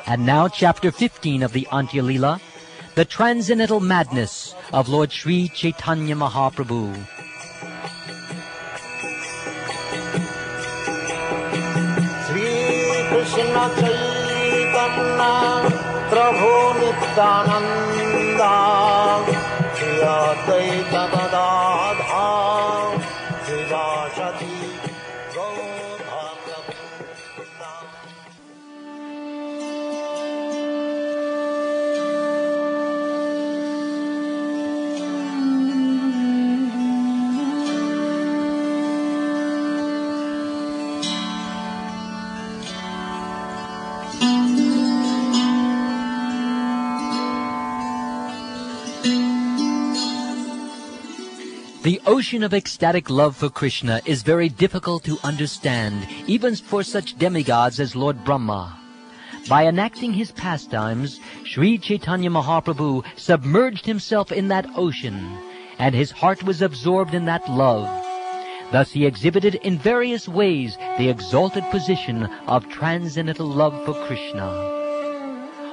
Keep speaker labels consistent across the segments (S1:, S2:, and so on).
S1: And now chapter 15 of the Antya Leela, the Transcendental Madness of Lord Sri Caitanya Mahaprabhu.
S2: Sri Krishna Caitanya Prabhu Nityananda Sri Advaita Gadadha Sri Vasati
S1: The ocean of ecstatic love for Krishna is very difficult to understand, even for such demigods as Lord Brahma. By enacting his pastimes, Sri Caitanya Mahaprabhu submerged himself in that ocean, and his heart was absorbed in that love. Thus he exhibited in various ways the exalted position of transcendental love for Krishna.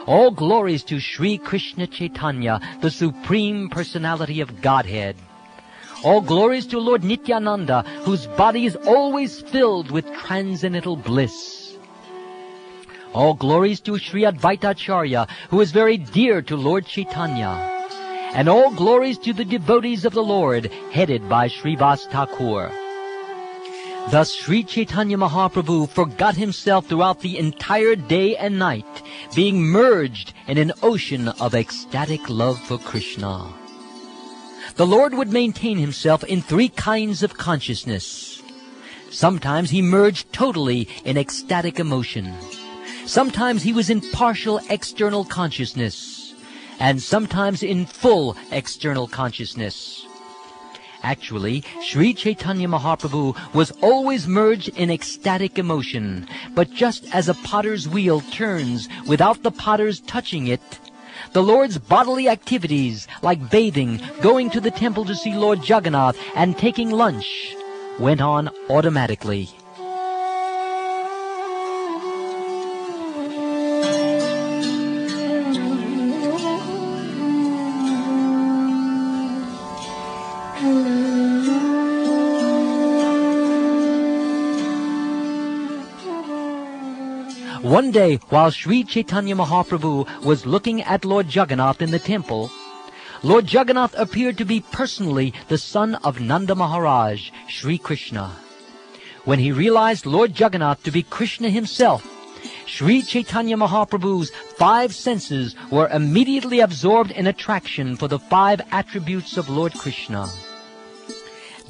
S1: All glories to Sri Krishna Chaitanya, the Supreme Personality of Godhead. All glories to Lord Nityananda, whose body is always filled with transcendental bliss. All glories to Sri Advaita Acharya, who is very dear to Lord Chaitanya. And all glories to the devotees of the Lord, headed by Srivas Thakur. Thus Sri Caitanya Mahaprabhu forgot himself throughout the entire day and night, being merged in an ocean of ecstatic love for Krishna. The Lord would maintain himself in three kinds of consciousness. Sometimes he merged totally in ecstatic emotion. Sometimes he was in partial external consciousness. And sometimes in full external consciousness. Actually, Sri Caitanya Mahaprabhu was always merged in ecstatic emotion. But just as a potter's wheel turns without the potter's touching it, the Lord's bodily activities, like bathing, going to the temple to see Lord Jagannath, and taking lunch, went on automatically. One day, while Sri Caitanya Mahaprabhu was looking at Lord Jagannath in the temple, Lord Jagannath appeared to be personally the son of Nanda Maharaj, Sri Krishna. When he realized Lord Jagannath to be Krishna himself, Sri Caitanya Mahaprabhu's five senses were immediately absorbed in attraction for the five attributes of Lord Krishna.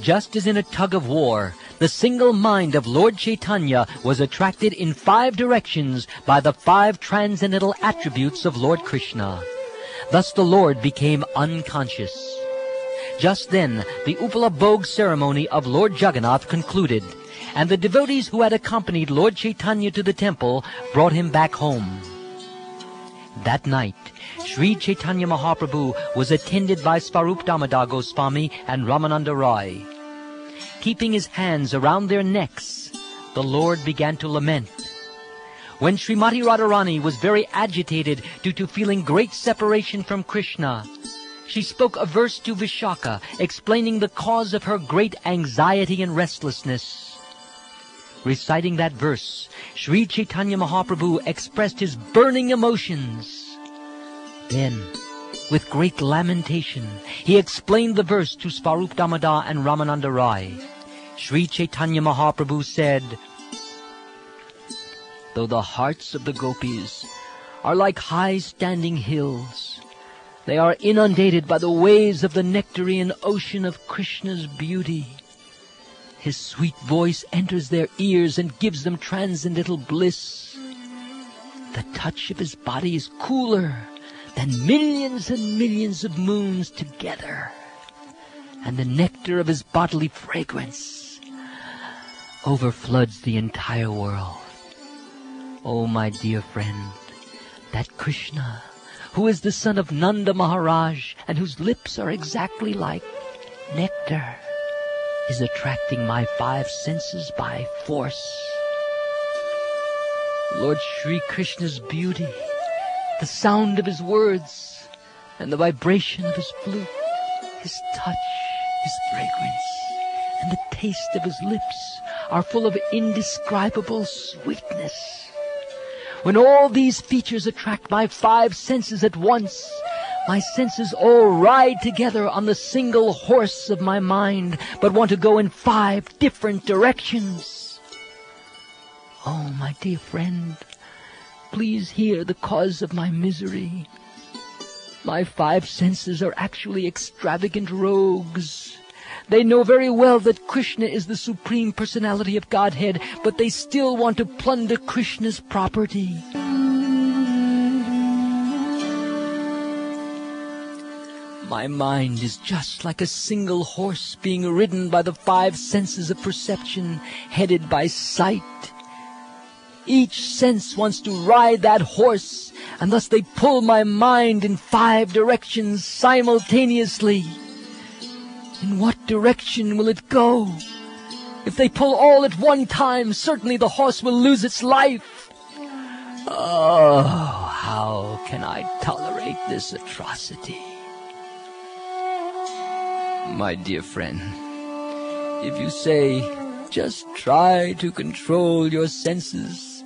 S1: Just as in a tug of war, the single mind of Lord Chaitanya was attracted in five directions by the five transcendental attributes of Lord Krishna. Thus the Lord became unconscious. Just then, the Upala Bhog ceremony of Lord Jagannath concluded, and the devotees who had accompanied Lord Chaitanya to the temple brought him back home. That night, Sri Caitanya Mahaprabhu was attended by Svarup Damodar Goswami and Ramananda Rai. Keeping his hands around their necks, the Lord began to lament. When Srimati Radharani was very agitated due to feeling great separation from Krishna, she spoke a verse to Vishaka, explaining the cause of her great anxiety and restlessness. Reciting that verse, Sri Caitanya Mahaprabhu expressed his burning emotions. Then, with great lamentation, he explained the verse to Svarup Damodar and Ramananda Rai. Sri Caitanya Mahaprabhu said, "Though the hearts of the gopis are like high-standing hills, they are inundated by the waves of the nectarian ocean of Krishna's beauty. His sweet voice enters their ears and gives them transcendental bliss. The touch of his body is cooler than millions and millions of moons together, and the nectar of his bodily fragrance overfloods the entire world. Oh, my dear friend, that Krishna, who is the son of Nanda Maharaj and whose lips are exactly like nectar, is attracting my five senses by force. Lord Sri Krishna's beauty, the sound of his words, and the vibration of his flute, his touch, his fragrance, and the taste of his lips are full of indescribable sweetness. When all these features attract my five senses at once, my senses all ride together on the single horse of my mind, but want to go in 5 different directions. Oh, my dear friend, please hear the cause of my misery. My 5 senses are actually extravagant rogues. They know very well that Krishna is the Supreme Personality of Godhead, but they still want to plunder Krishna's property. My mind is just like a single horse being ridden by the 5 senses of perception, headed by sight. Each sense wants to ride that horse, and thus they pull my mind in 5 directions simultaneously. In what direction will it go? If they pull all at one time, certainly the horse will lose its life. Oh, how can I tolerate this atrocity? My dear friend, if you say, just try to control your senses,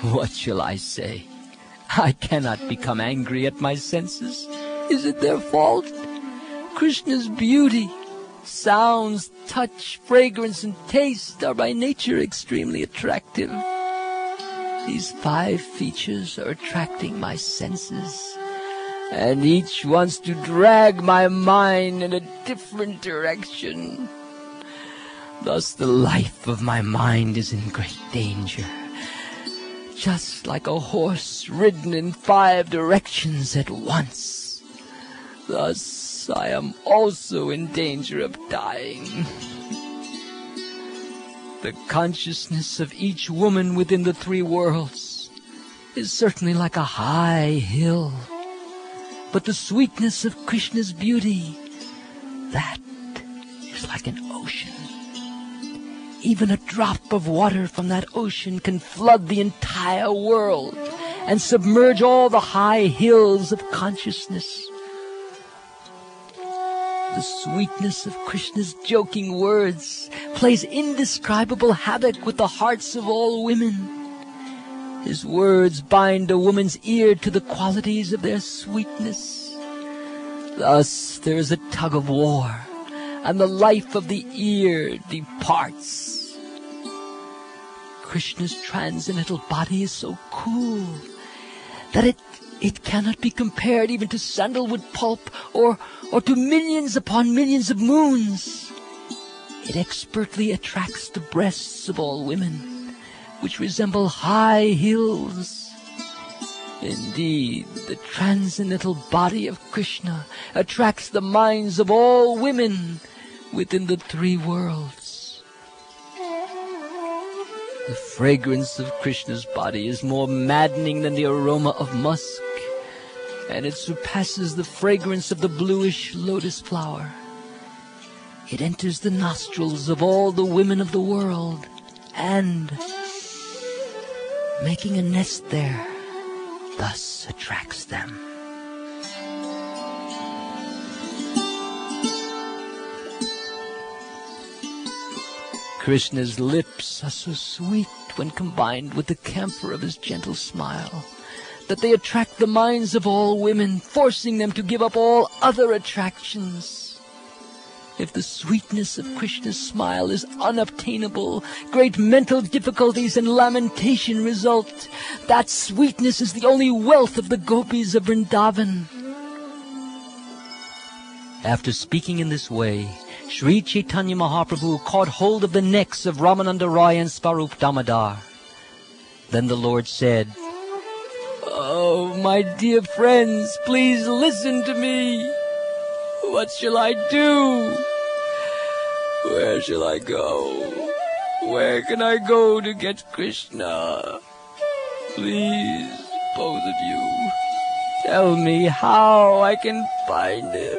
S1: what shall I say? I cannot become angry at my senses. Is it their fault? Krishna's beauty, sounds, touch, fragrance, and taste are by nature extremely attractive. These 5 features are attracting my senses, and each wants to drag my mind in a different direction. Thus the life of my mind is in great danger, just like a horse ridden in 5 directions at once. Thus I am also in danger of dying. The consciousness of each woman within the 3 worlds is certainly like a high hill, but the sweetness of Krishna's beauty, that is like an ocean. Even a drop of water from that ocean can flood the entire world and submerge all the high hills of consciousness. The sweetness of Krishna's joking words plays indescribable havoc with the hearts of all women. His words bind a woman's ear to the qualities of their sweetness. Thus there is a tug of war, and the life of the ear departs. Krishna's transcendental body is so cool that it cannot be compared even to sandalwood pulp or to millions upon millions of moons. It expertly attracts the breasts of all women, which resemble high hills. Indeed, the transcendental body of Krishna attracts the minds of all women within the 3 worlds. The fragrance of Krishna's body is more maddening than the aroma of musk, and it surpasses the fragrance of the bluish lotus flower. It enters the nostrils of all the women of the world, and, making a nest there, thus attracts them. Krishna's lips are so sweet when combined with the camphor of his gentle smile that they attract the minds of all women, forcing them to give up all other attractions. If the sweetness of Krishna's smile is unobtainable, great mental difficulties and lamentation result. That sweetness is the only wealth of the gopis of Vrindavan. After speaking in this way, Sri Caitanya Mahaprabhu caught hold of the necks of Ramananda Roy and Swarup Damodar. Then the Lord said, "Oh, my dear friends, please listen to me. What shall I do? Where shall I go? Where can I go to get Krishna? Please, both of you, tell me how I can find him."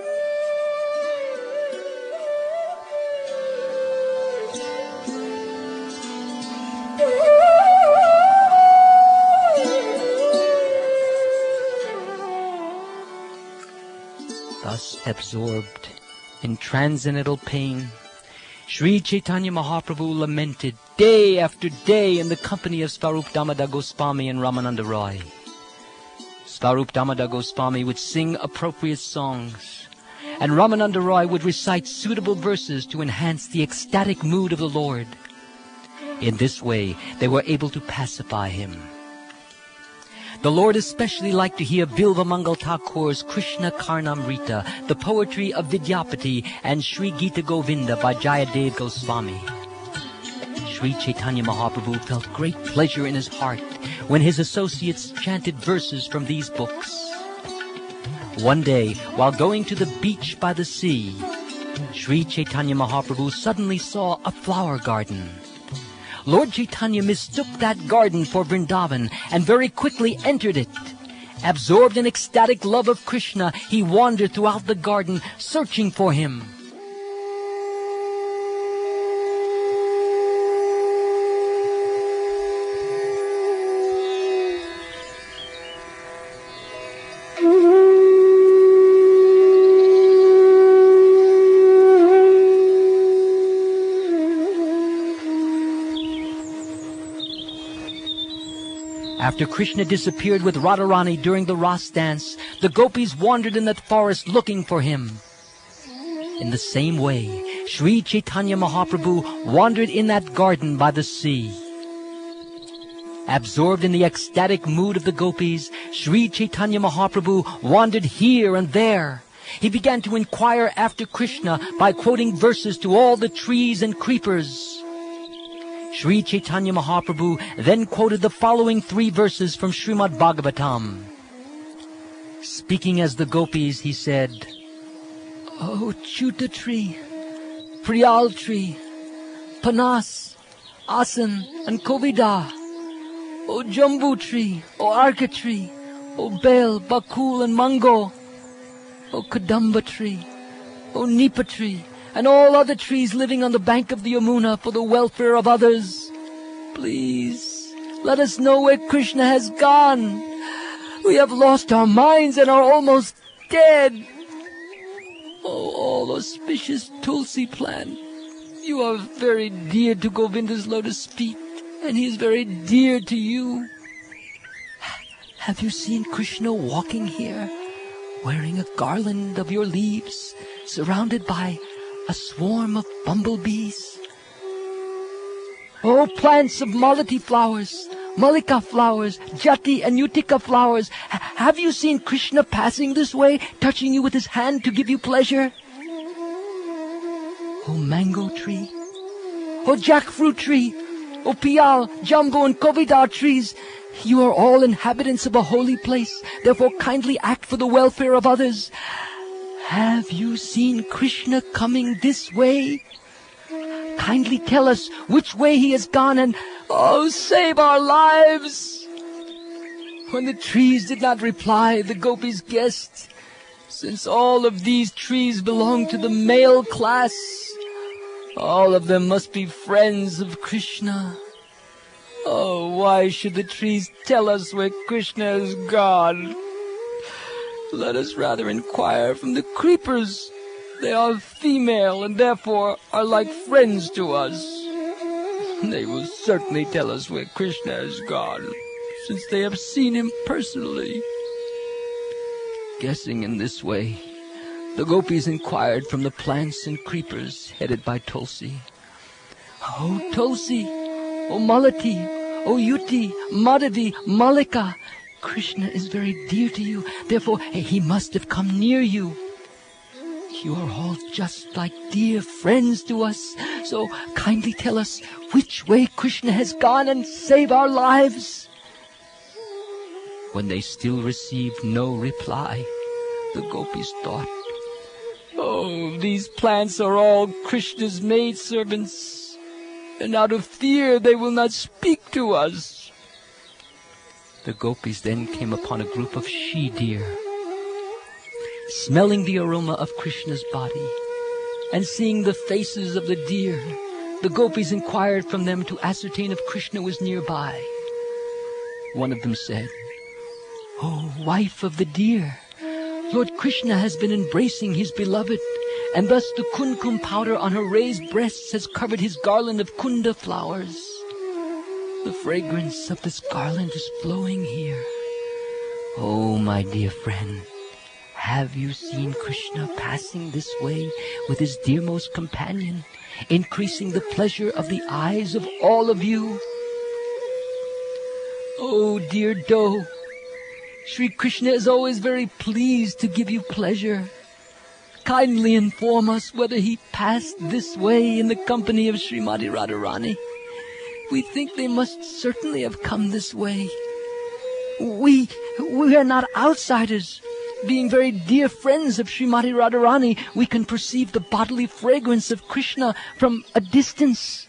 S1: Thus absorbed in transcendental pain, Sri Caitanya Mahaprabhu lamented day after day in the company of Svarup Damodar Goswami and Ramananda Roy. Svarup Damodar Goswami would sing appropriate songs, and Ramananda Roy would recite suitable verses to enhance the ecstatic mood of the Lord. In this way, they were able to pacify him. The Lord especially liked to hear Bilva Mangal Thakur's Caitanya caritamrta, the poetry of Vidyapati, and Sri Gita Govinda by Jayadev Goswami. Sri Caitanya Mahaprabhu felt great pleasure in his heart when his associates chanted verses from these books. One day, while going to the beach by the sea, Sri Caitanya Mahaprabhu suddenly saw a flower garden. Lord Chaitanya mistook that garden for Vrindavan and very quickly entered it. Absorbed in ecstatic love of Krishna, he wandered throughout the garden searching for him. After Krishna disappeared with Radharani during the Ras dance, the gopis wandered in that forest looking for him. In the same way, Sri Caitanya Mahaprabhu wandered in that garden by the sea. Absorbed in the ecstatic mood of the gopis, Sri Caitanya Mahaprabhu wandered here and there. He began to inquire after Krishna by quoting verses to all the trees and creepers. Sri Caitanya Mahaprabhu then quoted the following 3 verses from Srimad Bhagavatam. Speaking as the gopis, he said, "O Chuta tree, Priyal tree, Panas, Asan, and Kovida, O Jambu tree, O Arka tree, O Bel, Bakul, and Mango, O Kadamba tree, O Nipa tree, and all other trees living on the bank of the Yamuna for the welfare of others. Please, let us know where Krishna has gone. We have lost our minds and are almost dead. Oh, all auspicious Tulsi plant, you are very dear to Govinda's lotus feet, and he is very dear to you. Have you seen Krishna walking here, wearing a garland of your leaves, surrounded by a swarm of bumblebees? Oh, plants of malati flowers, malika flowers, jati and utika flowers, have you seen Krishna passing this way, touching you with his hand to give you pleasure? Oh, mango tree, oh, jackfruit tree, oh, pial, jambu and kovida trees, you are all inhabitants of a holy place, therefore kindly act for the welfare of others. Have you seen Krishna coming this way? Kindly tell us which way he has gone and, oh, save our lives." When the trees did not reply, the gopis guessed, since all of these trees belong to the male class, all of them must be friends of Krishna. Oh, why should the trees tell us where Krishna has gone? Let us rather inquire from the creepers. They are female and therefore are like friends to us. They will certainly tell us where Krishna has gone, since they have seen him personally. Guessing in this way, the gopis inquired from the plants and creepers headed by Tulsi. "Oh, Tulsi, oh, Malati, oh, Yuti, Madhavi, Malika, Krishna is very dear to you, therefore he must have come near you. You are all just like dear friends to us, so kindly tell us which way Krishna has gone and save our lives." When they still received no reply, the gopis thought, "Oh, these plants are all Krishna's maidservants, and out of fear they will not speak to us." The gopis then came upon a group of she-deer. Smelling the aroma of Krishna's body and seeing the faces of the deer, the gopis inquired from them to ascertain if Krishna was nearby. One of them said, "Oh, wife of the deer, Lord Krishna has been embracing his beloved, and thus the kumkum powder on her raised breasts has covered his garland of kunda flowers. The fragrance of this garland is flowing here. Oh, my dear friend, have you seen Krishna passing this way with his dearmost companion, increasing the pleasure of the eyes of all of you? Oh, dear doe, Sri Krishna is always very pleased to give you pleasure. Kindly inform us whether he passed this way in the company of Srimati Radharani. We think they must certainly have come this way. We are not outsiders. Being very dear friends of Srimati Radharani, we can perceive the bodily fragrance of Krishna from a distance.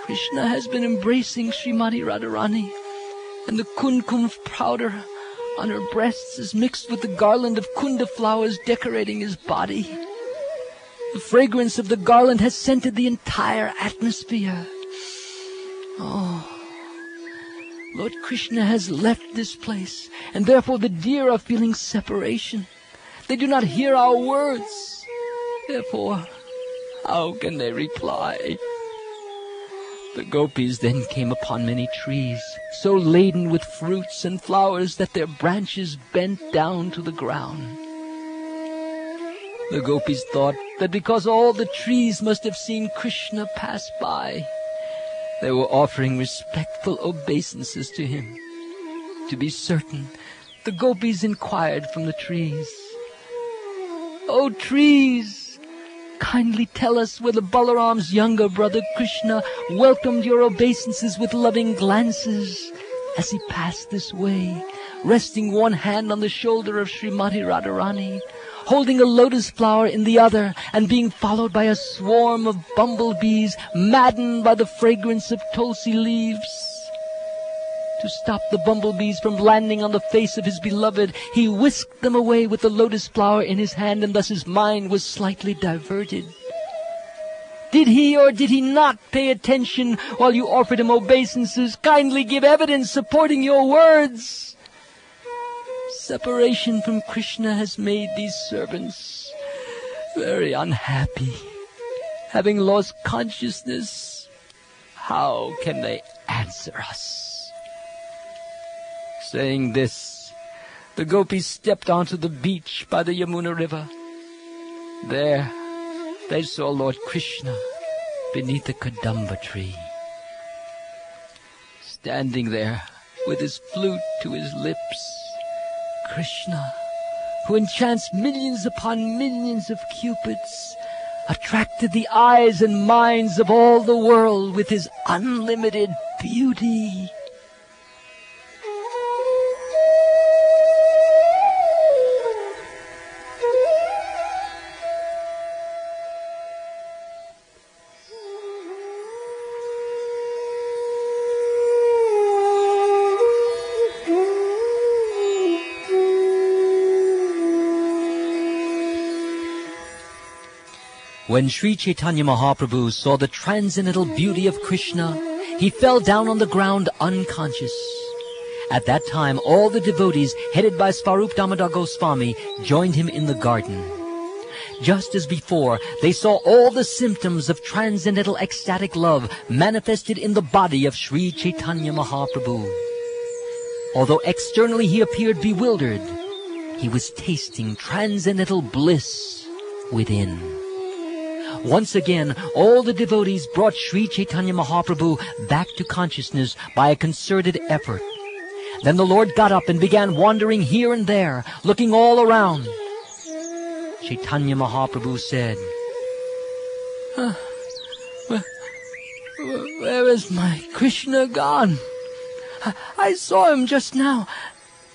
S1: Krishna has been embracing Srimati Radharani, and the kumkum powder on her breasts is mixed with the garland of kunda flowers decorating his body. The fragrance of the garland has scented the entire atmosphere. Oh, Lord Krishna has left this place, and therefore the deer are feeling separation. They do not hear our words. Therefore, how can they reply? The gopis then came upon many trees, so laden with fruits and flowers that their branches bent down to the ground. The gopis thought that because all the trees must have seen Krishna pass by, they were offering respectful obeisances to him. To be certain, the gopis inquired from the trees, "O trees, kindly tell us whether Balaram's younger brother Krishna welcomed your obeisances with loving glances as he passed this way, resting one hand on the shoulder of Srimati Radharani, holding a lotus flower in the other, and being followed by a swarm of bumblebees maddened by the fragrance of tulsi leaves. To stop the bumblebees from landing on the face of his beloved, he whisked them away with the lotus flower in his hand, and thus his mind was slightly diverted. Did he or did he not pay attention while you offered him obeisances? Kindly give evidence supporting your words." Separation from Krishna has made these servants very unhappy. Having lost consciousness, how can they answer us? Saying this, the gopis stepped onto the beach by the Yamuna river. There, they saw Lord Krishna beneath a kadamba tree. Standing there with his flute to his lips, Krishna, who enchants millions upon millions of cupids, attracted the eyes and minds of all the world with his unlimited beauty. When Sri Caitanya Mahaprabhu saw the transcendental beauty of Krishna, he fell down on the ground unconscious. At that time, all the devotees, headed by Svarup Damodar Goswami, joined him in the garden. Just as before, they saw all the symptoms of transcendental ecstatic love manifested in the body of Sri Caitanya Mahaprabhu. Although externally he appeared bewildered, he was tasting transcendental bliss within. Once again, all the devotees brought Sri Caitanya Mahaprabhu back to consciousness by a concerted effort. Then the Lord got up and began wandering here and there, looking all around. Caitanya Mahaprabhu said, "Where is my Krishna gone? I saw him just now,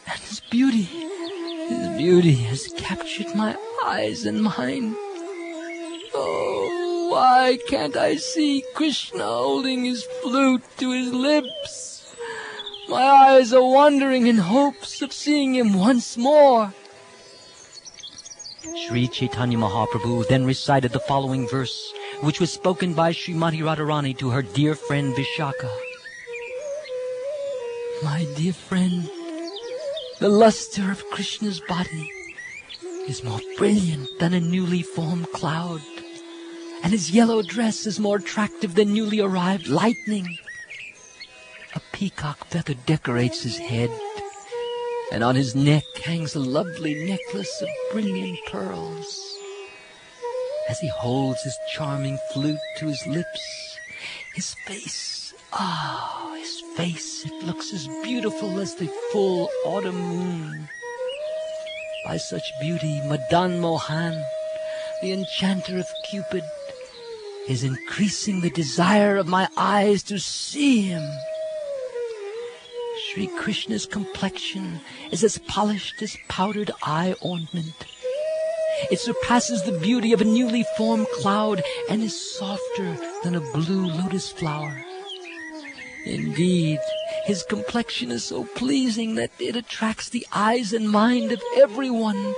S1: and his beauty has captured my eyes and mind. Oh, why can't I see Krishna holding his flute to his lips? My eyes are wandering in hopes of seeing him once more." Sri Caitanya Mahaprabhu then recited the following verse, which was spoken by Srimati Radharani to her dear friend Vishaka. "My dear friend, the luster of Krishna's body is more brilliant than a newly formed cloud, and his yellow dress is more attractive than newly arrived lightning. A peacock feather decorates his head, and on his neck hangs a lovely necklace of brilliant pearls. As he holds his charming flute to his lips, his face, it looks as beautiful as the full autumn moon. By such beauty, Madan Mohan, the enchanter of Cupid, is increasing the desire of my eyes to see him. Sri Krishna's complexion is as polished as powdered eye ointment. It surpasses the beauty of a newly formed cloud and is softer than a blue lotus flower. Indeed, his complexion is so pleasing that it attracts the eyes and mind of everyone,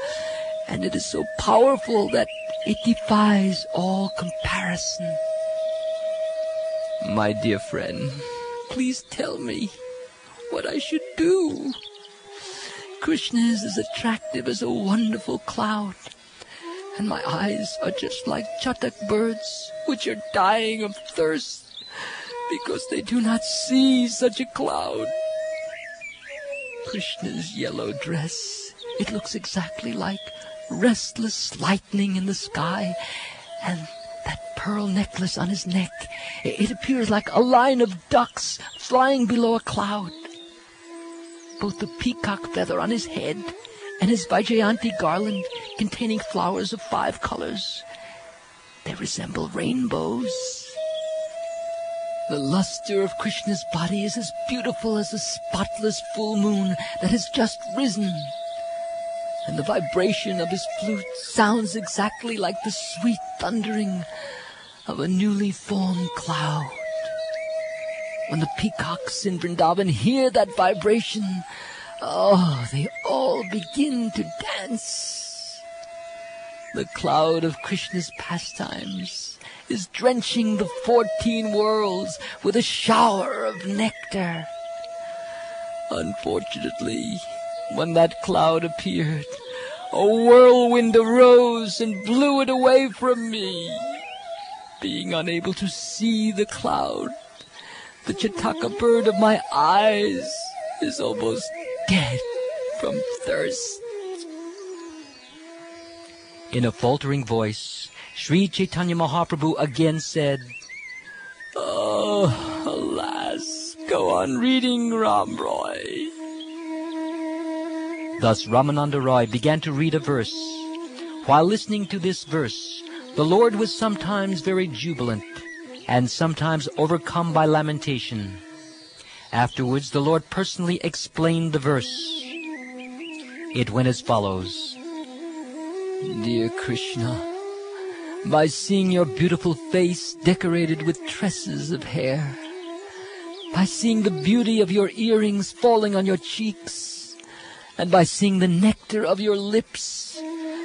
S1: and it is so powerful that it defies all comparison. My dear friend, please tell me what I should do. Krishna is as attractive as a wonderful cloud, and my eyes are just like chatak birds, which are dying of thirst because they do not see such a cloud. Krishna's yellow dress, it looks exactly like restless lightning in the sky, and that pearl necklace on his neck, it appears like a line of ducks flying below a cloud. Both the peacock feather on his head and his Vaijayanti garland containing flowers of 5 colors, they resemble rainbows. The luster of Krishna's body is as beautiful as a spotless full moon that has just risen, and the vibration of his flute sounds exactly like the sweet thundering of a newly formed cloud. When the peacocks in Vrindavan hear that vibration, they all begin to dance. The cloud of Krishna's pastimes is drenching the 14 worlds with a shower of nectar. Unfortunately, when that cloud appeared, a whirlwind arose and blew it away from me. Being unable to see the cloud, the Chaitanya bird of my eyes is almost dead from thirst. In a faltering voice, Sri Caitanya Mahaprabhu again said, "Oh, alas, go on reading, Ram Roy." Thus Ramananda Roy began to read a verse. While listening to this verse, the Lord was sometimes very jubilant and sometimes overcome by lamentation. Afterwards, the Lord personally explained the verse. It went as follows. Dear Krishna, by seeing your beautiful face decorated with tresses of hair, by seeing the beauty of your earrings falling on your cheeks, and by seeing the nectar of your lips,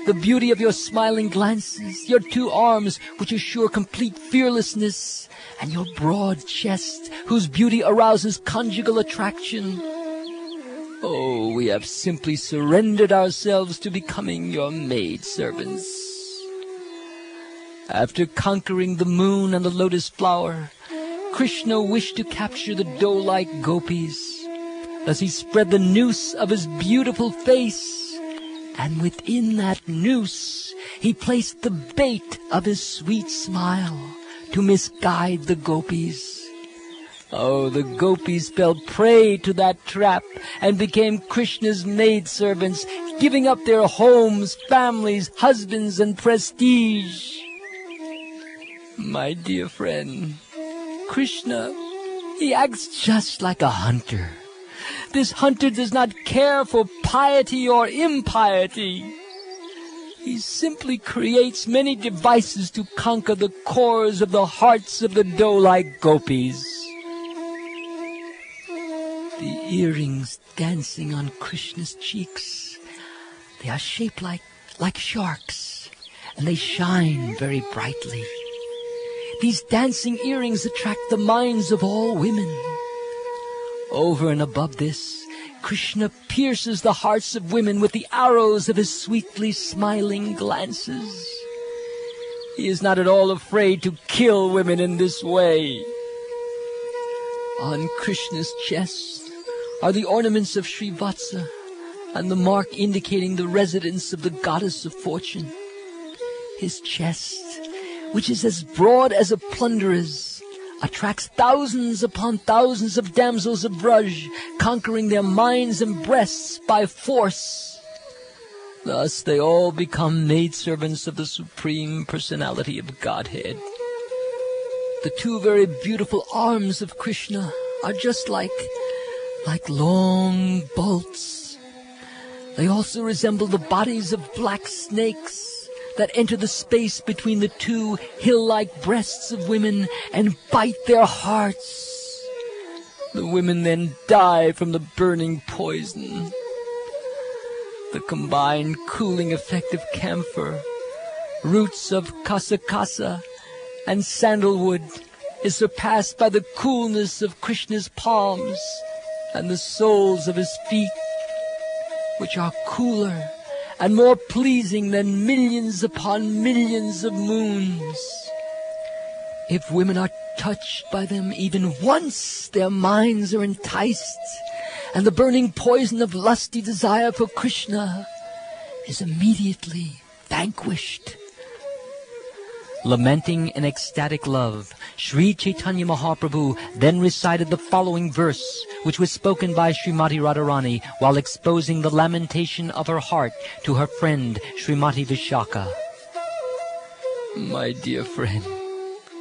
S1: the beauty of your smiling glances, your 2 arms which assure complete fearlessness, and your broad chest whose beauty arouses conjugal attraction, we have simply surrendered ourselves to becoming your maidservants. After conquering the moon and the lotus flower, Krishna wished to capture the doe-like gopis. Thus he spread the noose of his beautiful face, and within that noose he placed the bait of his sweet smile to misguide the gopis. The gopis fell prey to that trap and became Krishna's maidservants, giving up their homes, families, husbands, and prestige. My dear friend, Krishna, he acts just like a hunter. This hunter does not care for piety or impiety. He simply creates many devices to conquer the cores of the hearts of the doe-like gopis. The earrings dancing on Krishna's cheeks, they are shaped like sharks, and they shine very brightly. These dancing earrings attract the minds of all women. Over and above this, Krishna pierces the hearts of women with the arrows of his sweetly smiling glances. He is not at all afraid to kill women in this way. On Krishna's chest are the ornaments of Srivatsa and the mark indicating the residence of the goddess of fortune. His chest, which is as broad as a plunderer's, attracts thousands upon thousands of damsels of Braj, conquering their minds and breasts by force. Thus they all become maidservants of the Supreme Personality of Godhead. The two very beautiful arms of Krishna are just like long bolts. They also resemble the bodies of black snakes that enter the space between the two hill-like breasts of women and bite their hearts. The women then die from the burning poison. The combined cooling effect of camphor, roots of kasakasa, and sandalwood is surpassed by the coolness of Krishna's palms and the soles of his feet, which are cooler and more pleasing than millions upon millions of moons. If women are touched by them even once, their minds are enticed, and the burning poison of lusty desire for Krishna is immediately vanquished. Lamenting in ecstatic love, Sri Caitanya Mahaprabhu then recited the following verse, which was spoken by Srimati Radharani while exposing the lamentation of her heart to her friend Srimati Vishaka. My dear friend,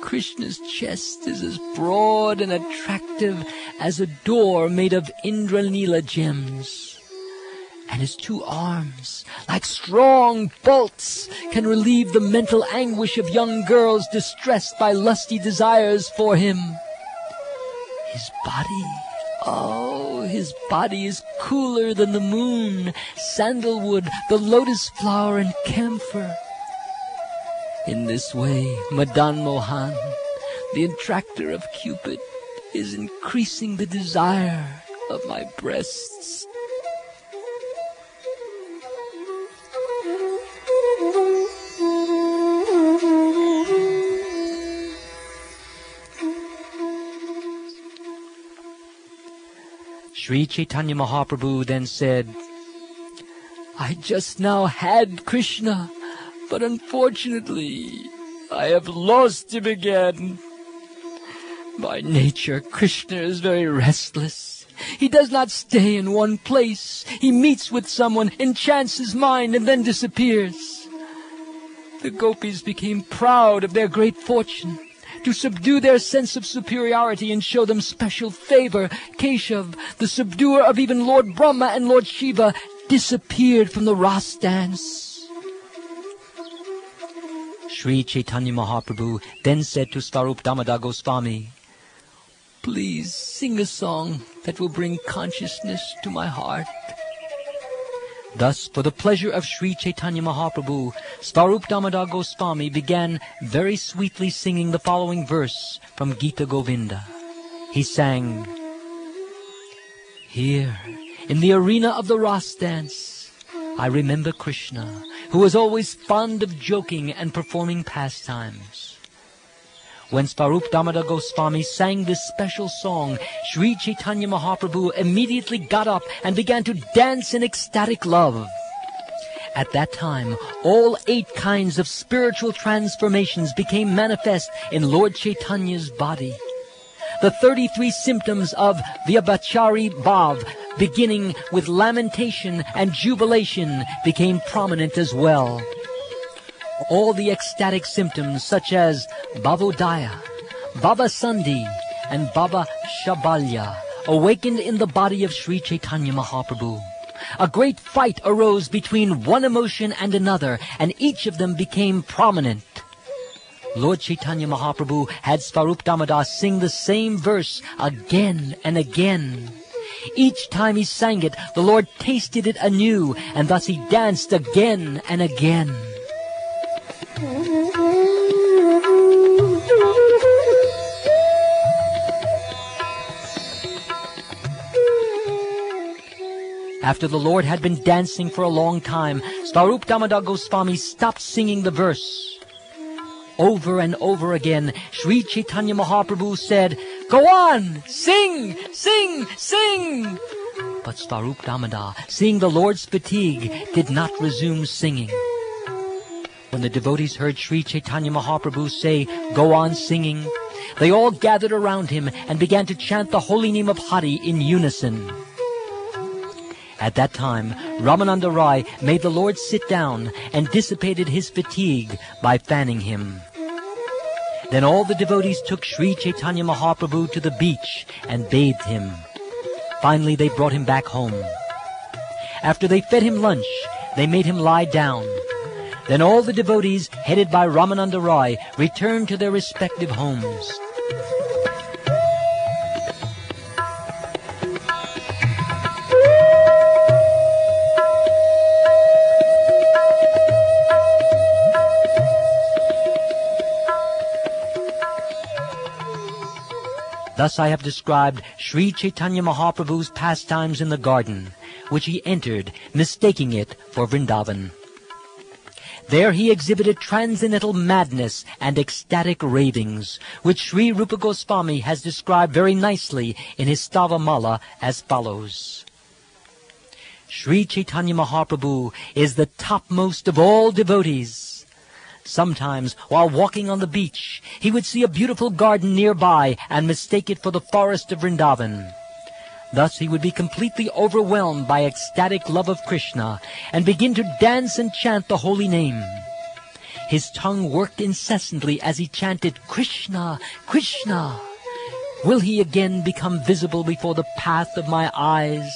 S1: Krishna's chest is as broad and attractive as a door made of Indranila gems, and his two arms, like strong bolts, can relieve the mental anguish of young girls distressed by lusty desires for him. His body is cooler than the moon, sandalwood, the lotus flower, and camphor. In this way, Madan Mohan, the attractor of Cupid, is increasing the desire of my breasts. Sri Caitanya Mahaprabhu then said, I just now had Krishna, but unfortunately, I have lost him again. By nature, Krishna is very restless. He does not stay in one place. He meets with someone, enchants his mind, and then disappears. The gopis became proud of their great fortune. To subdue their sense of superiority and show them special favor, Keshav, the subduer of even Lord Brahma and Lord Shiva, disappeared from the Ras dance. Sri Caitanya Mahaprabhu then said to Svarup Damodar Goswami, please sing a song that will bring consciousness to my heart. Thus, for the pleasure of Sri Caitanya Mahaprabhu, Svarup Damodar Goswami began very sweetly singing the following verse from Gita Govinda. He sang, Here, in the arena of the Ras dance, I remember Krishna, who was always fond of joking and performing pastimes. When Svarup Damodar Goswami sang this special song, Sri Caitanya Mahaprabhu immediately got up and began to dance in ecstatic love. At that time, all 8 kinds of spiritual transformations became manifest in Lord Chaitanya's body. The 33 symptoms of Vyabhachari Bhav, beginning with lamentation and jubilation, became prominent as well. All the ecstatic symptoms such as Bhavodaya, Bhavasandhi, and Bhava Shabalya awakened in the body of Sri Caitanya Mahaprabhu. A great fight arose between one emotion and another, and each of them became prominent. Lord Caitanya Mahaprabhu had Svarup Damodar sing the same verse again and again. Each time he sang it, the Lord tasted it anew, and thus he danced again and again. After the Lord had been dancing for a long time, Swarup Damodar Goswami stopped singing the verse. Over and over again, Sri Caitanya Mahaprabhu said, "Go on! Sing! Sing! Sing!" But Swarup Damodar, seeing the Lord's fatigue, did not resume singing. When the devotees heard Sri Caitanya Mahaprabhu say, "Go on singing," they all gathered around him and began to chant the holy name of Hari in unison. At that time, Ramananda Rai made the Lord sit down and dissipated his fatigue by fanning him. Then all the devotees took Sri Caitanya Mahaprabhu to the beach and bathed him. Finally, they brought him back home. After they fed him lunch, they made him lie down. Then all the devotees, headed by Ramananda Rai, returned to their respective homes. Thus I have described Sri Caitanya Mahaprabhu's pastimes in the garden, which he entered, mistaking it for Vrindavan. There he exhibited transcendental madness and ecstatic ravings, which Sri Rupa Goswami has described very nicely in his Stavamala as follows. Sri Caitanya Mahaprabhu is the topmost of all devotees. Sometimes, while walking on the beach, he would see a beautiful garden nearby and mistake it for the forest of Vrindavan. Thus he would be completely overwhelmed by ecstatic love of Krishna and begin to dance and chant the holy name. His tongue worked incessantly as he chanted, "Krishna, Krishna. Will he again become visible before the path of my eyes?"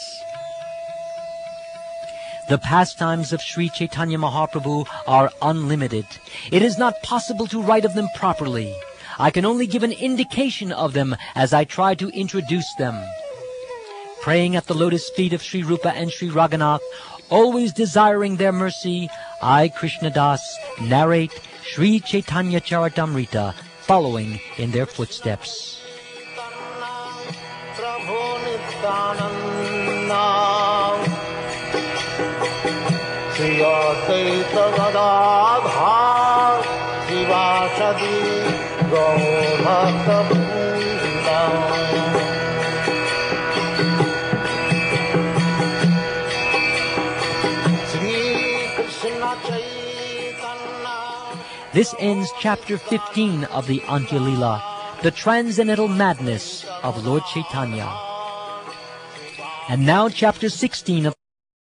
S1: The pastimes of Sri Caitanya Mahaprabhu are unlimited. It is not possible to write of them properly. I can only give an indication of them as I try to introduce them. Praying at the lotus feet of Sri Rupa and Sri Raghunath, always desiring their mercy, I, Krishnadas, narrate Sri Caitanya caritamrta, following in their footsteps. This ends chapter 15 of the Antya Lila, the transcendental madness of Lord Caitanya. And now chapter 16 of